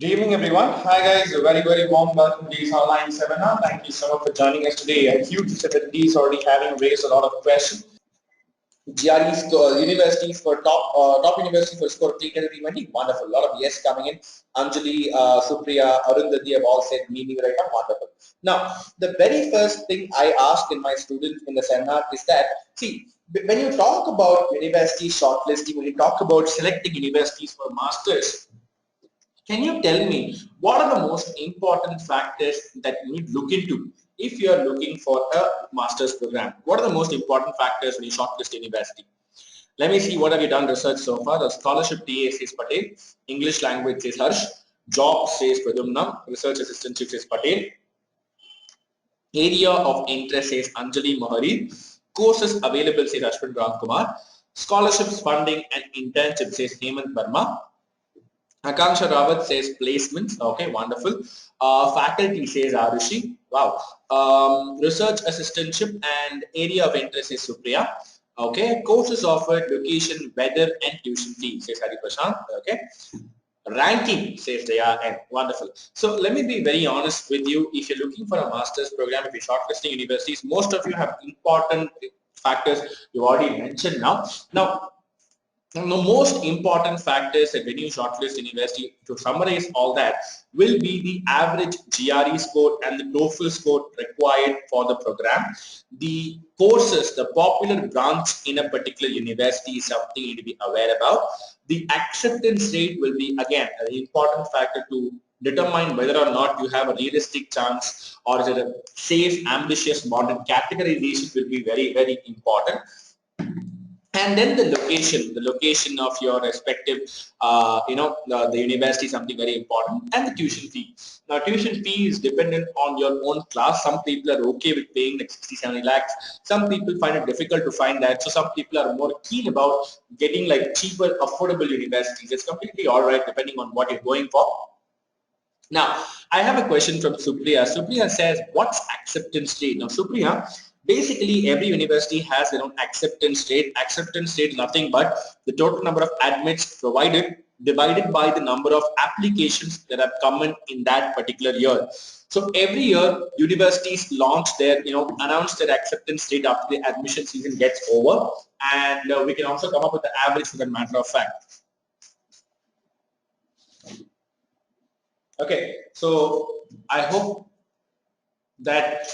Good evening, everyone. Hi, guys. A very warm welcome to this online seminar. Thank you so much for joining us today. A huge attendees already having raised a lot of questions. GRE score, universities for top university for score 320. Wonderful. A lot of yes coming in. Anjali, Supriya, Arundhati have all said meaning right now. Wonderful. Now, the very first thing I ask in my students in the seminar is that, see, when you talk about university shortlisting, when you talk about selecting universities for masters, can you tell me what are the most important factors that you need to look into if you are looking for a master's program? What are the most important factors when you shortlist university? Let me see what have you done research so far. The scholarship TA says Patel, English language says Harsh, job says Pradumna, research assistantship says Patel, area of interest says Anjali Mahari, courses available says Ashwin Ramkumar, scholarships funding and internship says Hemant Verma, Akanksha Rawat says placements. Okay, wonderful. Faculty says Arushi. Wow. Research assistantship and area of interest is Supriya. Okay. Courses offered, location, weather, and tuition fee says Hari Prashant. Okay. Ranking says they are and wonderful. So let me be very honest with you. If you're looking for a master's program, if you're shortlisting universities, most of you have important factors you already mentioned now. Now, the most important factors that when you shortlist university, to summarize all that, will be the average GRE score and the TOEFL score required for the program. The courses, the popular branch in a particular university is something you need to be aware about. The acceptance rate will be, again, an important factor to determine whether or not you have a realistic chance or is it a safe, ambitious, modern categorization will be very important. And then the location of your respective the university is something very important, and the tuition fee. Now tuition fee is dependent on your own class. Some people are okay with paying like 60-70 lakhs. Some people find it difficult to find that, so some people are more keen about getting like cheaper affordable universities. It's completely all right depending on what you're going for. Now, I have a question from Supriya. Supriya says, what's acceptance rate? Now, Supriya, basically every university has their own acceptance rate. Acceptance rate is nothing but the total number of admits provided divided by the number of applications that have come in that particular year. So every year, universities launch their, announce their acceptance rate after the admission season gets over, and we can also come up with the average for that matter of fact. Okay, so I hope that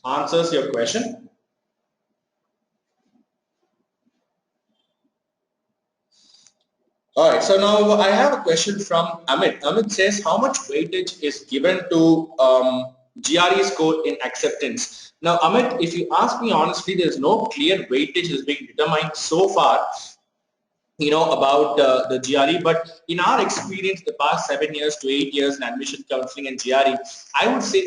answers your question. All right, so now I have a question from Amit. Amit says, how much weightage is given to GRE score in acceptance? Now, Amit, if you ask me honestly, there's no clear weightage that is being determined so far, about the GRE, but in our experience, the past 7 years to 8 years in admission counseling and GRE, I would say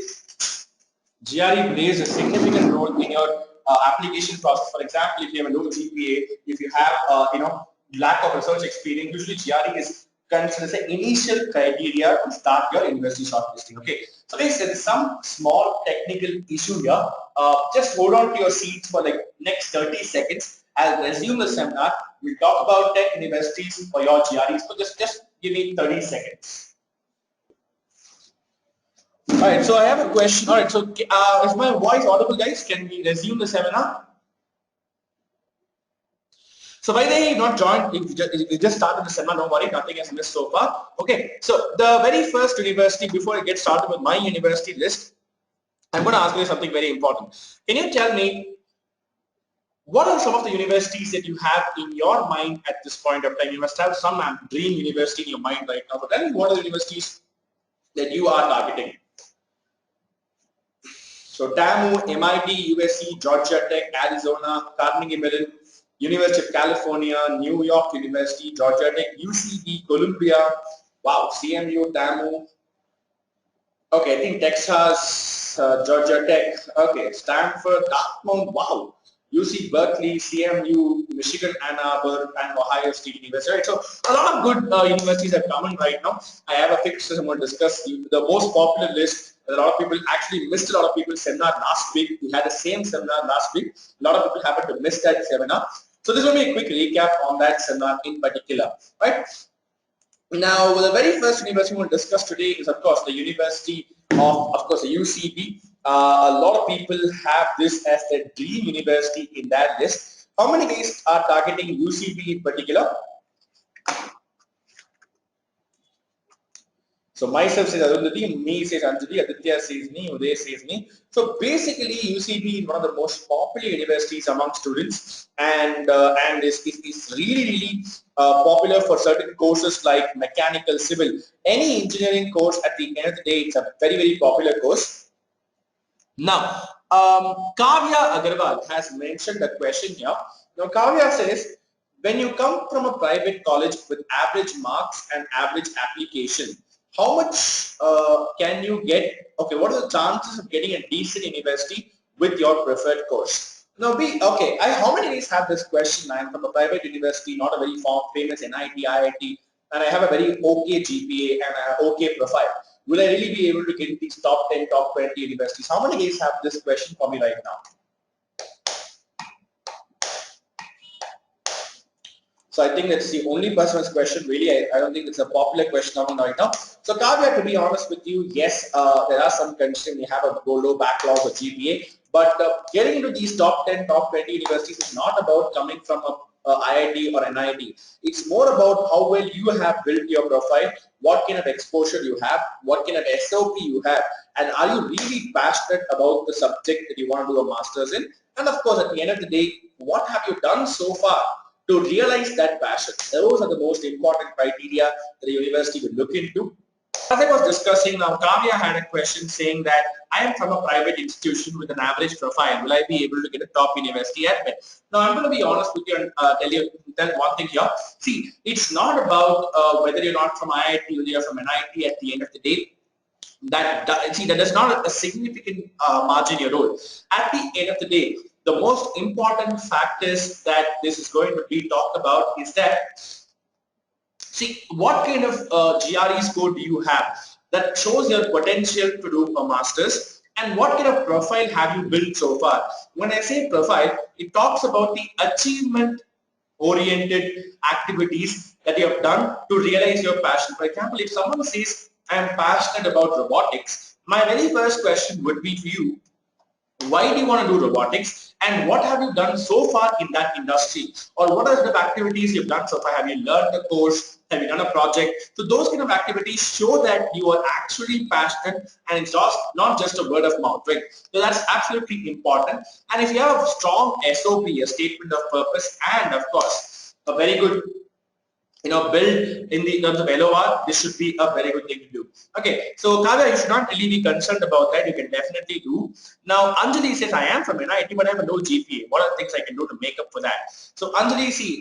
GRE plays a significant role in your application process. For example, if you have a low GPA, if you have lack of research experience, usually GRE is considered as an initial criteria to start your university shortlisting. Okay, so guys, there is some small technical issue here. Just hold on to your seats for like next 30 seconds. I'll resume the seminar. We'll talk about 10 universities for your GREs. So just give me 30 seconds. All right, so I have a question. All right, so is my voice audible, guys? Can we resume the seminar? So by the way, you've not joined, if you just started the seminar, don't worry, nothing has missed so far. Okay, so the very first university, before I get started with my university list, I'm going to ask you something very important. Can you tell me, what are some of the universities that you have in your mind at this point of time? You must have some dream university in your mind right now. So tell me what are the universities that you are targeting. So TAMU, MIT, USC, Georgia Tech, Arizona, Carnegie Mellon, University of California, New York University, Georgia Tech, UCB, Columbia, wow, CMU, TAMU, okay, I think Texas, Georgia Tech, okay, Stanford, Dartmouth, wow, UC Berkeley, CMU, Michigan Ann Arbor, and Ohio State University. Right? So a lot of good universities are coming right now. I have a fixed I'm going to discuss the most popular list. A lot of people actually missed a lot of people's seminar last week. We had the same seminar last week. A lot of people happened to miss that seminar. So this will be a quick recap on that seminar in particular, right? Now, the very first university we'll discuss today is, of course, the University of course, the UCB. A lot of people have this as their dream university in that list. How many guys are targeting UCB in particular? So myself says Arundhati, me says Anjali, Aditya says me, Uday says me. So basically UCB is one of the most popular universities among students, and is really popular for certain courses like mechanical, civil. Any engineering course at the end of the day, it's a very popular course. Now, Kavya Agarwal has mentioned a question here. Now Kavya says, when you come from a private college with average marks and average application, how much can you get? Okay, what are the chances of getting a decent university with your preferred course? Now, how many days have this question? I am from a private university, not a very famous NIT, IIT, and I have a very okay GPA and an okay profile. Will I really be able to get these top 10, top 20 universities? How many days have this question for me right now? So I think that's the only person's question. Really, I don't think it's a popular question right now. So Kavya, to be honest with you, yes, there are some constraints. You have a low backlog of GPA, but getting into these top 10, top 20 universities is not about coming from a IIT or NIT. It's more about how well you have built your profile, what kind of exposure you have, what kind of SOP you have, and are you really passionate about the subject that you want to do a master's in? And of course, at the end of the day, what have you done so far to realize that passion? Those are the most important criteria that the university will look into. As I was discussing now, Kavya had a question saying that I am from a private institution with an average profile. Will I be able to get a top university admit? Now, I'm going to be honest with you and tell one thing here. See, it's not about whether you're not from IIT or you're from NIT at the end of the day. That does not a significant margin your role. At the end of the day, the most important factors that this is going to be talked about is that, see, what kind of GRE score do you have that shows your potential to do a master's, and what kind of profile have you built so far? When I say profile, it talks about the achievement oriented activities that you have done to realize your passion. For example, if someone says, I am passionate about robotics, my very first question would be for you, why do you want to do robotics, and what have you done so far in that industry, or what are the activities you've done so far? Have you learned the course? Have you done a project? So those kind of activities show that you are actually passionate, and it's not just a word of mouth, right? So that's absolutely important. And if you have a strong SOP, a statement of purpose, and of course a very good build in the terms of LOR, this should be a very good thing to do. Okay, so Kavya, you should not really be concerned about that. You can definitely do. Now, Anjali says, I am from NIT, but I have a low GPA. What are the things I can do to make up for that? So Anjali, see,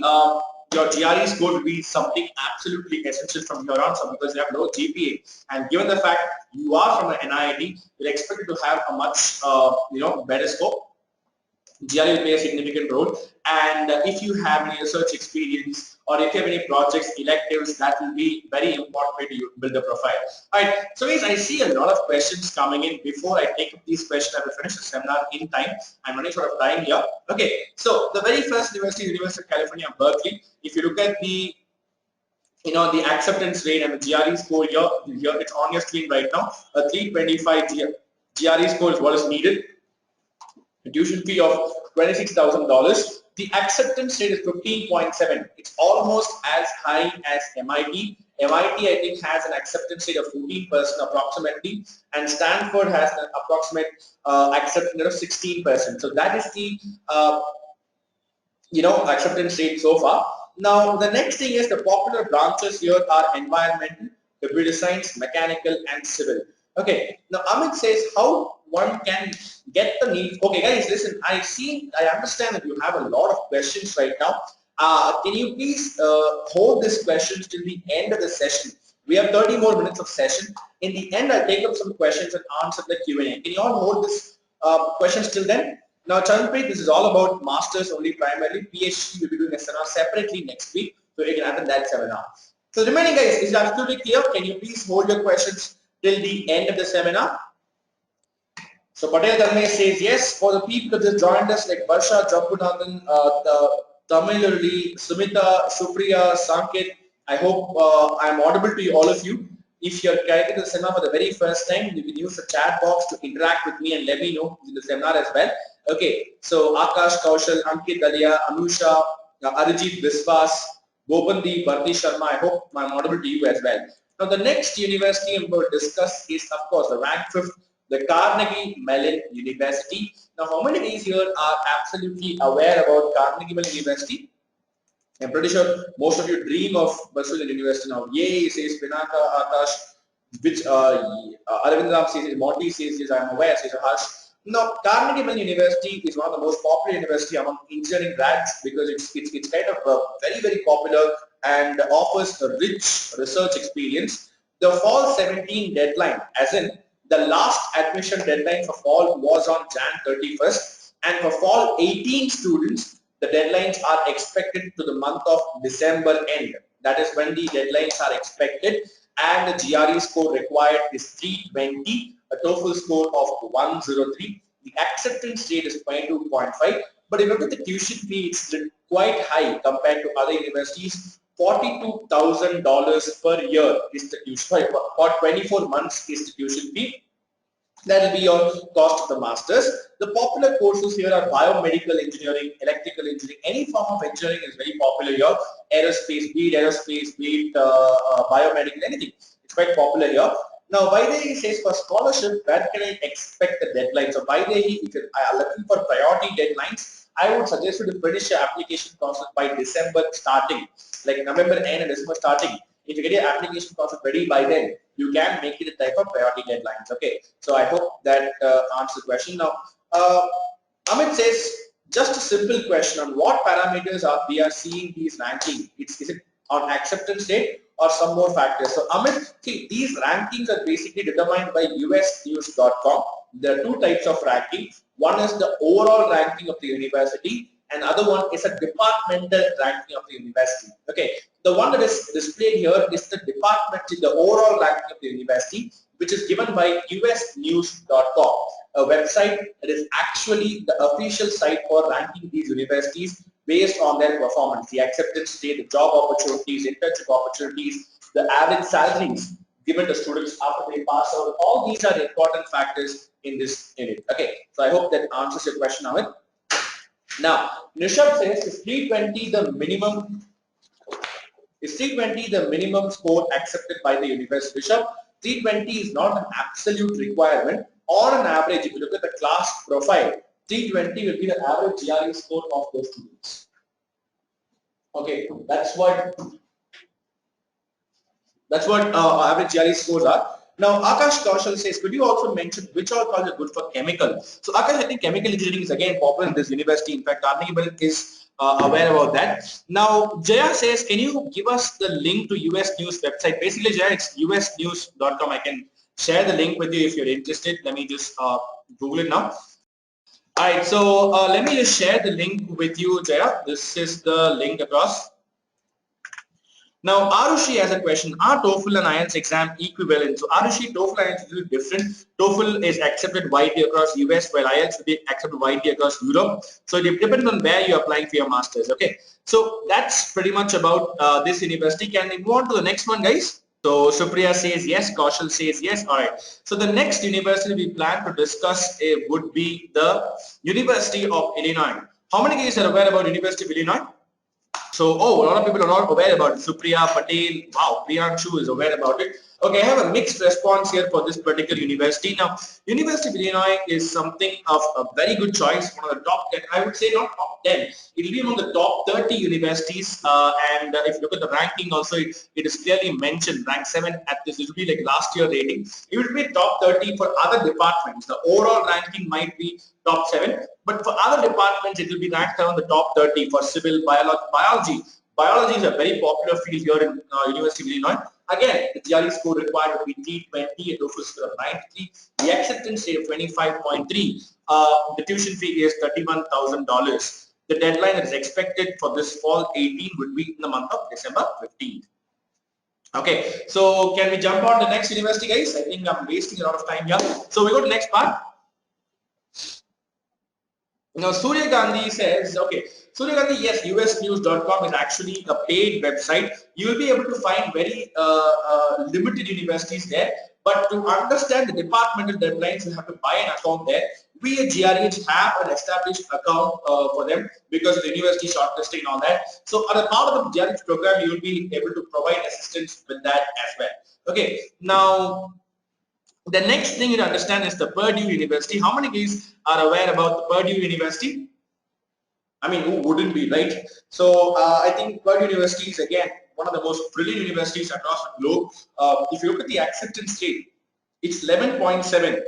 your GRE score will be something absolutely essential from here on, so because you have low GPA, and given the fact you are from an NIT, you're expected to have a much better score. GRE will play a significant role, and if you have any research experience or if you have any projects, electives, that will be very important way to build a profile. Alright, so guys, I see a lot of questions coming in. Before I take up these questions, I will finish the seminar in time. I'm running short of time here. Okay, so the very first university is University of California, Berkeley. If you look at the the acceptance rate and the GRE score here it's on your screen right now. A 325 GRE score is what is needed. A tuition fee of $26,000. The acceptance rate is 15.7. It's almost as high as MIT. MIT, I think, has an acceptance rate of 14% approximately, and Stanford has an approximate acceptance rate of 16%. So that is the acceptance rate so far. Now, the next thing is the popular branches here are environmental, computer science, mechanical, and civil. Okay, now Amit says how one can get the need. Okay, guys, listen, I understand that you have a lot of questions right now. Can you please hold these questions till the end of the session? We have 30 more minutes of session. In the end, I'll take up some questions and answer the Q&A. Can you all hold this questions till then? Now, Chanpreet, this is all about masters only primarily. PhD will be doing a seminar separately next week, so you can attend that seminar. So remaining guys, is it absolutely clear? Can you please hold your questions till the end of the seminar? So Patel Dharmesh says yes. For the people that just joined us like Barsha, Jampunathan, Tamilurli, Sumita, Supriya, Sankit. I hope I am audible to you, all of you. If you're connected to the seminar for the very first time, you can use the chat box to interact with me and let me know in the seminar as well. Okay, so Akash, Kaushal, Ankit, Dalia, Anusha, Arijit, Viswas, Gopandi, Bharti Sharma. I hope I'm audible to you as well. Now the next university I'm going to discuss is of course the rank 5th, the Carnegie Mellon University. Now how many of these here are absolutely aware about Carnegie Mellon University? I'm pretty sure most of you dream of pursuing university now. Yay, says Pinaka, Akash, which Arvindram says, Monty says, yes, I'm aware, says Harsh. Now, Carnegie Mellon University is one of the most popular university among engineering grads because it's kind of very popular and offers a rich research experience. The fall 17 deadline, as in the last admission deadline for fall was on Jan 31st, and for fall 18 students, the deadlines are expected to the month of December end. That is when the deadlines are expected, and the GRE score required is 320, a TOEFL score of 103. The acceptance rate is 22.5. But if you look at the tuition fee, it's quite high compared to other universities. $42,000 per year is the tuition, for 24 months is the tuition fee. That will be your cost of the masters. The popular courses here are biomedical engineering, electrical engineering. Any form of engineering is very popular here. Aerospace, be it aerospace, be it biomedical, anything. It's quite popular here. Now, Vaidehi says for scholarship, where can I expect the deadline? So, Vaidehi, if you are looking for priority deadlines, I would suggest you to finish your application process by December starting, like November end and December starting. If you get your application process ready by then, you can make it a type of priority deadlines. Okay, so I hope that answers the question. Now, Amit says just a simple question on what parameters are we are seeing these ranking. Is it on acceptance rate or some more factors? So Amit, see, these rankings are basically determined by usnews.com. There are two types of ranking. One is the overall ranking of the university, and other one is a departmental ranking of the university. Okay, the one that is displayed here is the the overall ranking of the university, which is given by usnews.com, a website that is actually the official site for ranking these universities based on their performance, the acceptance rate, the job opportunities, internship opportunities, the average salaries given to students after they pass out. All these are important factors in this unit. Okay, so I hope that answers your question, Amit. Now, Nishab says, is 320 the minimum? Is 320 the minimum score accepted by the university? Nishab, 320 is not an absolute requirement. On an average, if you look at the class profile, 320 will be the average GRE score of those students. Okay, that's what average GRE scores are. Now, Akash Kaushal says, could you also mention which all colleges are good for chemical? So, Akash, I think chemical engineering is again popular in this university. In fact, Carnegie Mellon is aware about that. Now, Jaya says, can you give us the link to US News website? Basically, Jaya, it's usnews.com. I can share the link with you if you're interested. Let me just Google it now. All right, so let me just share the link with you, Jaya. This is the link across. Now, Arushi has a question. Are TOEFL and IELTS exam equivalent? So, Arushi, TOEFL and IELTS is a little different. TOEFL is accepted widely across US, while IELTS will be accepted widely across Europe. So, it depends on where you're applying for your masters. Okay. So, that's pretty much about this university. Can we move on to the next one, guys? So, Supriya says yes. Kaushal says yes. All right. So, the next university we plan to discuss would be the University of Illinois. How many guys are aware about University of Illinois? So, a lot of people are not aware about it. Supriya Patel, wow, Priyanshu is aware about it. Okay, I have a mixed response here for this particular university. Now, University of Illinois is something of a very good choice, one of the top 10, I would say not top 10, it will be among the top 30 universities, and if you look at the ranking also, it is clearly mentioned, rank 7 at this, it will be like last year rating. It will be top 30 for other departments. The overall ranking might be top 7, but for other departments, it will be ranked around the top 30 for civil biology. Biology is a very popular field here in University of Illinois. Again, the GRE score required would be 320, a TOEFL score of 93, the acceptance rate of 25.3, the tuition fee is $31,000. The deadline that is expected for this fall 18 would be in the month of December 15th. Okay, so can we jump on to the next university, guys? I think I'm wasting a lot of time here. So we go to the next part. Now, Surya Gandhi says, okay, Surya Gandhi, yes, usnews.com is actually a paid website. You will be able to find very limited universities there. But to understand the departmental deadlines, you have to buy an account there. We at GRH have an established account for them because of the university shortlisting and all that. So, as a part of the GRH program, you will be able to provide assistance with that as well. Okay, now the next thing you understand is the Purdue University. How many guys are aware about the Purdue University? I mean, who wouldn't be, right? So I think Purdue University is again one of the most brilliant universities across the globe. If you look at the acceptance rate, it's 11.7,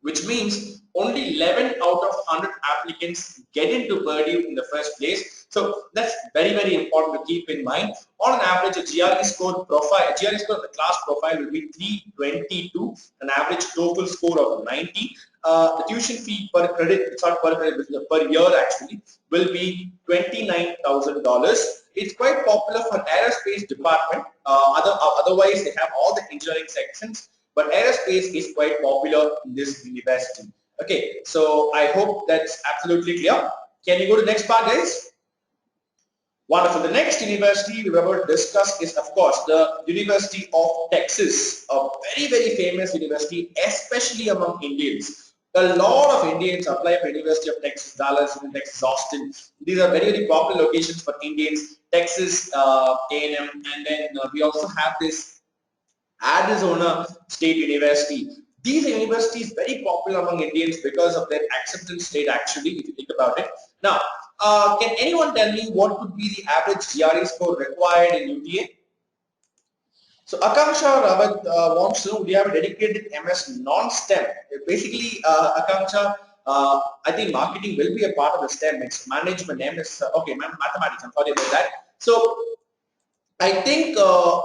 which means only 11 out of 100 applicants get into Purdue in the first place. So that's very, very important to keep in mind. On an average, a GRE score profile, GRE score of the class profile will be 322, an average TOEFL score of 90. The tuition fee per credit, it's not per credit, per year actually, will be $29,000. It's quite popular for aerospace department. Otherwise, they have all the engineering sections. But aerospace is quite popular in this university. Okay, so I hope that's absolutely clear. Can you go to the next part, guys? Wonderful. The next university we're about to discuss is, of course, the University of Texas, a very, very famous university, especially among Indians. A lot of Indians apply for University of Texas, Dallas, Texas, Austin. These are very, very popular locations for Indians. Texas, A&M, and then we also have this Arizona State University. These universities very popular among Indians because of their acceptance rate actually, if you think about it. Now, can anyone tell me what would be the average GRE score required in UTA? So Akanksha Rawat wants to know, do you have a dedicated MS non-STEM? Basically, Akanksha, I think marketing will be a part of the STEM. It's management, MS, okay, mathematics, I'm sorry about that. So I think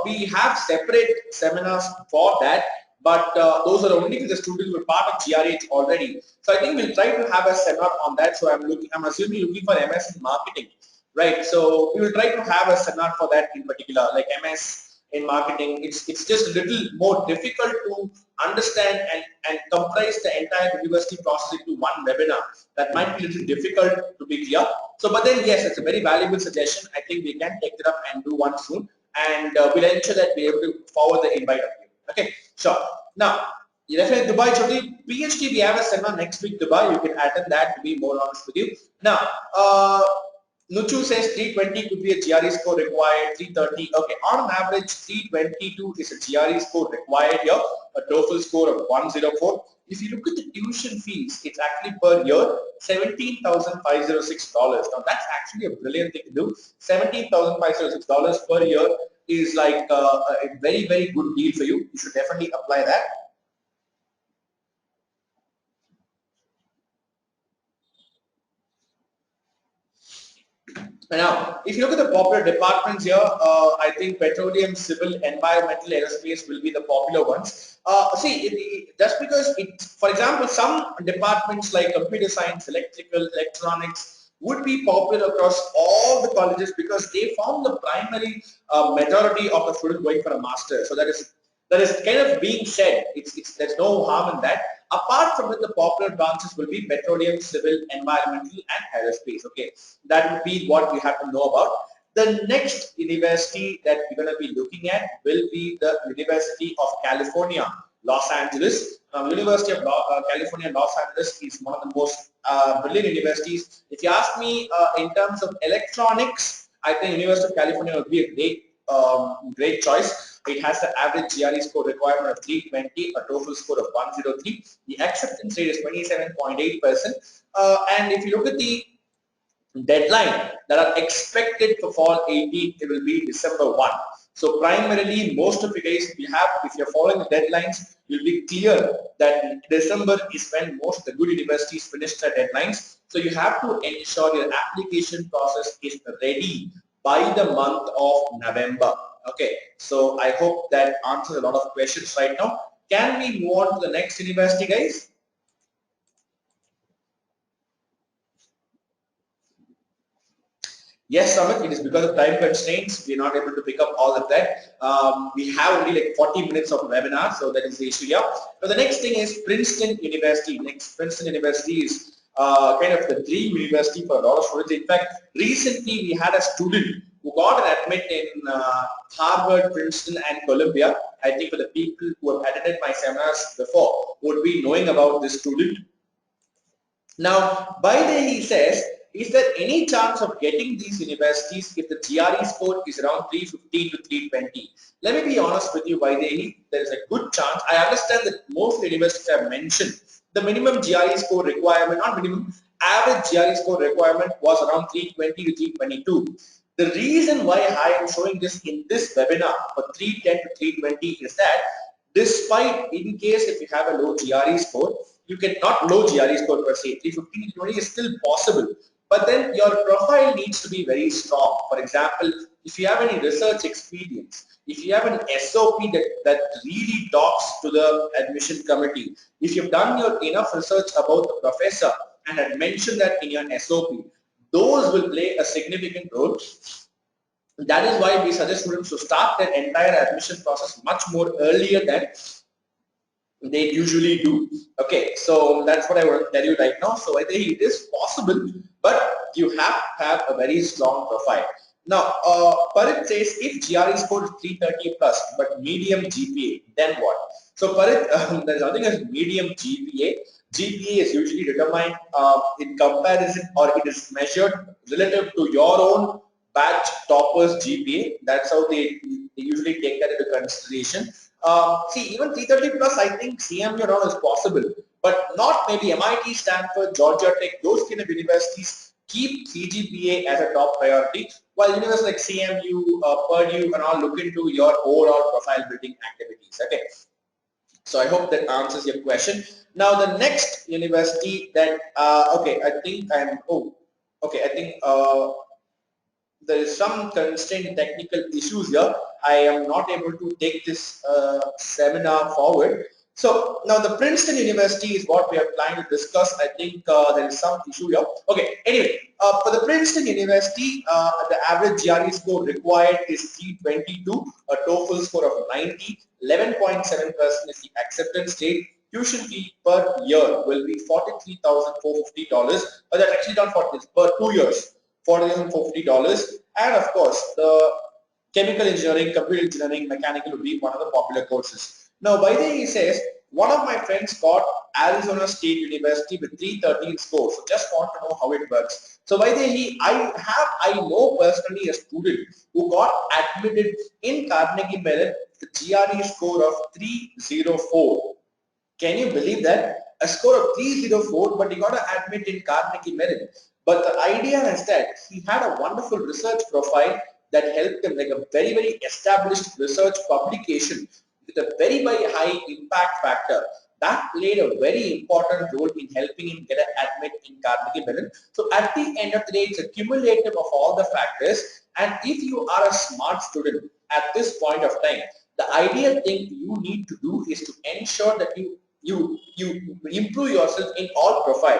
we have separate seminars for that, but those are only for the students who are part of GRH already. So I think we'll try to have a seminar on that. So I'm assuming looking for MS in marketing, right? So we will try to have a seminar for that in particular, like MS in marketing. It's just a little more difficult to understand and comprise the entire university process into one webinar. That might be a little difficult to be clear. So, but then yes, it's a very valuable suggestion. I think we can take it up and do one soon, and we'll ensure that we're able to forward the invite of you. Okay, sure. Now, definitely Dubai Choti, PhD, we have a seminar next week, Dubai. You can attend that, to be more honest with you. Now, Nuchu says 320 could be a GRE score required, 330. Okay, on an average, 322 is a GRE score required here, a TOEFL score of 104. If you look at the tuition fees, it's actually per year $17,506. Now that's actually a brilliant thing to do. $17,506 per year is like a very, very good deal for you. You should definitely apply that. Now, if you look at the popular departments here, I think petroleum, civil, environmental, aerospace will be the popular ones. Just because for example, some departments like computer science, electrical, electronics would be popular across all the colleges because they form the primary majority of the students going for a master. So that is kind of being said. There's no harm in that. Apart from it, the popular branches will be petroleum, civil, environmental, and aerospace. Okay, that would be what we have to know about. The next university that we're going to be looking at will be the University of California, Los Angeles. University of California, Los Angeles is one of the most brilliant universities. If you ask me in terms of electronics, I think University of California would be a great choice. It has the average GRE score requirement of 320, a TOEFL score of 103. The acceptance rate is 27.8%. And if you look at the deadline that are expected for fall 18, it will be December 1. So primarily, most of you guys, if you're following the deadlines, you'll be clear that December is when most of the good universities finish their deadlines. So you have to ensure your application process is ready by the month of November. Okay, so I hope that answers a lot of questions right now. Can we move on to the next university, guys? Yes, Amit, it is because of time constraints. We're not able to pick up all of that. We have only like 40 minutes of webinar, so that is the issue here. Now, the next thing is Princeton University. Next, Princeton University is kind of the dream university for a lot of students. In fact, recently we had a student who got an admit in Harvard, Princeton and Columbia. I think for the people who have attended my seminars before would be knowing about this student. Now, by the he says, is there any chance of getting these universities if the GRE score is around 315 to 320? Let me be honest with you, by the there is a good chance. I understand that most universities have mentioned the minimum GRE score requirement, not minimum, average GRE score requirement was around 320 to 322. The reason why I am showing this in this webinar for 310 to 320 is that despite in case if you have a low GRE score, you can not low GRE score per se, 315 to 20 is still possible, but then your profile needs to be very strong. For example, if you have any research experience, if you have an SOP that really talks to the admission committee, if you've done your enough research about the professor and had mentioned that in your SOP, those will play a significant role. That is why we suggest students to start their entire admission process much more earlier than they usually do. Okay, so that's what I want to tell you right now. So I think it is possible, but you have to have a very strong profile. Now, Parit says if GRE score is 330 plus, but medium GPA, then what? So Parit, there's nothing as medium GPA. GPA is usually determined in comparison, or it is measured relative to your own batch toppers GPA. That's how they usually take that into consideration. See, even 330 plus, I think CMU around is possible, but not maybe MIT, Stanford, Georgia Tech, those kind of universities keep CGPA as a top priority, while universities like CMU, Purdue and all look into your overall profile building activities. Okay. So I hope that answers your question. Now the next university that, okay, I think there is some constraint technical issues here. I am not able to take this seminar forward. So now the Princeton University is what we are planning to discuss. I think there is some issue here. Okay, anyway, for the Princeton University, the average GRE score required is 322, a TOEFL score of 90, 11.7% is the acceptance rate. Tuition fee per year will be $43,450, but that's actually not for this, per 2 years. $40,050, and of course the chemical engineering, computer engineering, mechanical would be one of the popular courses. Now by the way, he says one of my friends got Arizona State University with 313 score, so just want to know how it works. So by the way, I know personally a student who got admitted in Carnegie Mellon with the GRE score of 304. Can you believe that? A score of 304, but he got to admit in Carnegie Mellon. But the idea is that he had a wonderful research profile that helped him, like a very, very established research publication with a very, very high impact factor. That played a very important role in helping him get an admit in Carnegie Mellon. So at the end of the day, it's a cumulative of all the factors. And if you are a smart student at this point of time, the ideal thing you need to do is to ensure that you improve yourself in all profile.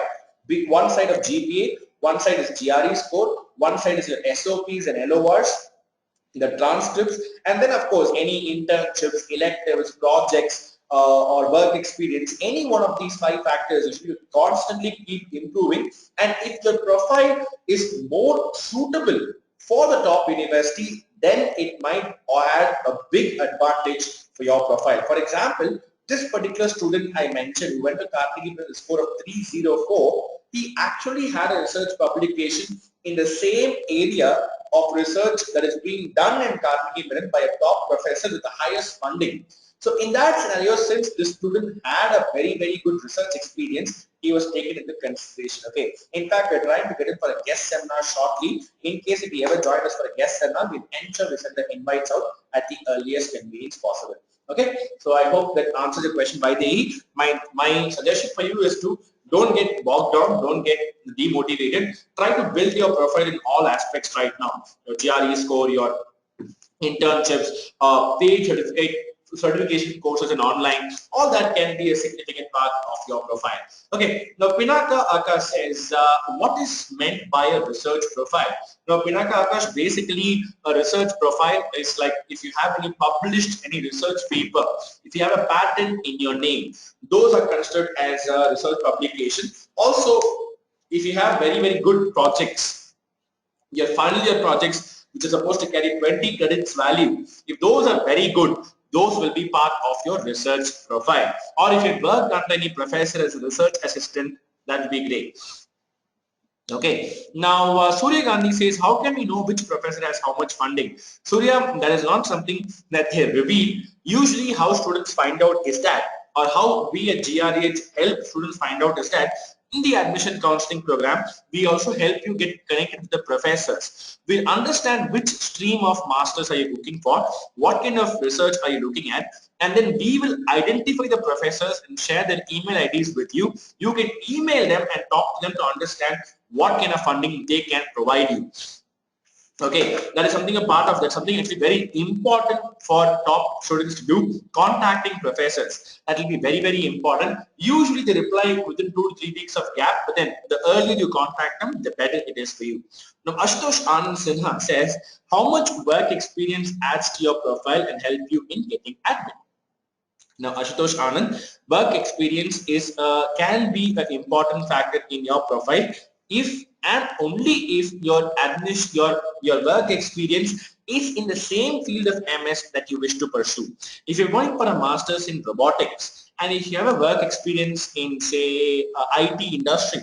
One side of GPA, one side is GRE score, one side is your SOPs and LORs, the transcripts, and then of course any internships, electives, projects, or work experience. Any one of these 5 factors you should constantly keep improving, and if your profile is more suitable for the top university, then it might add a big advantage for your profile. For example, this particular student I mentioned who went to Carnegie with a score of 304, he actually had a research publication in the same area of research that is being done in Carnegie Mellon by a top professor with the highest funding. So in that scenario, since this student had a very, very good research experience, he was taken into consideration. Okay. In fact, we're trying to get him for a guest seminar shortly. In case if he ever joined us for a guest seminar, we'll ensure we send the invites out at the earliest convenience possible. Okay, so I hope that answers your question. By the my suggestion for you is to don't get bogged down, don't get demotivated. Try to build your profile in all aspects right now. Your GRE score, your internships, paid certification courses and online, all that can be a significant part of your profile. Okay, now Pinaka Akash says, what is meant by a research profile? Now Pinaka Akash, basically a research profile is like if you have any research paper, if you have a patent in your name, those are considered as a research publication. Also, If you have very good projects, your final year projects which are supposed to carry 20 credits value, if those are very good, those will be part of your research profile. Or if you work under any professor as a research assistant, that will be great. Okay, now Surya Gandhi says, how can we know which professor has how much funding? Surya, that is not something that they reveal. Usually how students find out is that, or how we at GRH help students find out is that, in the admission counseling program, we also help you get connected with the professors. We understand which stream of masters are you looking for, what kind of research are you looking at, and then we will identify the professors and share their email IDs with you. You can email them and talk to them to understand what kind of funding they can provide you. Okay, that is something a part of that, something actually very important for top students to do, contacting professors. That will be very important. Usually they reply within 2 to 3 weeks of gap, but then the earlier you contact them, the better it is for you. Now, Ashutosh Anand Sinha says, how much work experience adds to your profile and help you in getting admin? Now, Ashutosh Anand, work experience is can be an important factor in your profile if and only if your work experience is in the same field of MS that you wish to pursue. If you're going for a master's in robotics and if you have a work experience in, say, IT industry,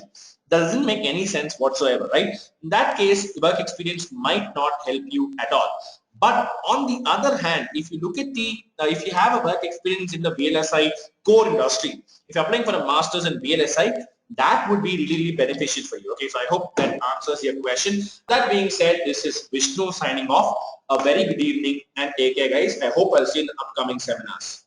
that doesn't make any sense whatsoever, right? In that case, work experience might not help you at all. But on the other hand, if you look at the, if you have a work experience in the VLSI core industry, if you're applying for a master's in VLSI, that would be really beneficial for you. Okay, so I hope that answers your question. That being said, this is Vishnu signing off. A very good evening and take care, guys. I hope I'll see you in the upcoming seminars.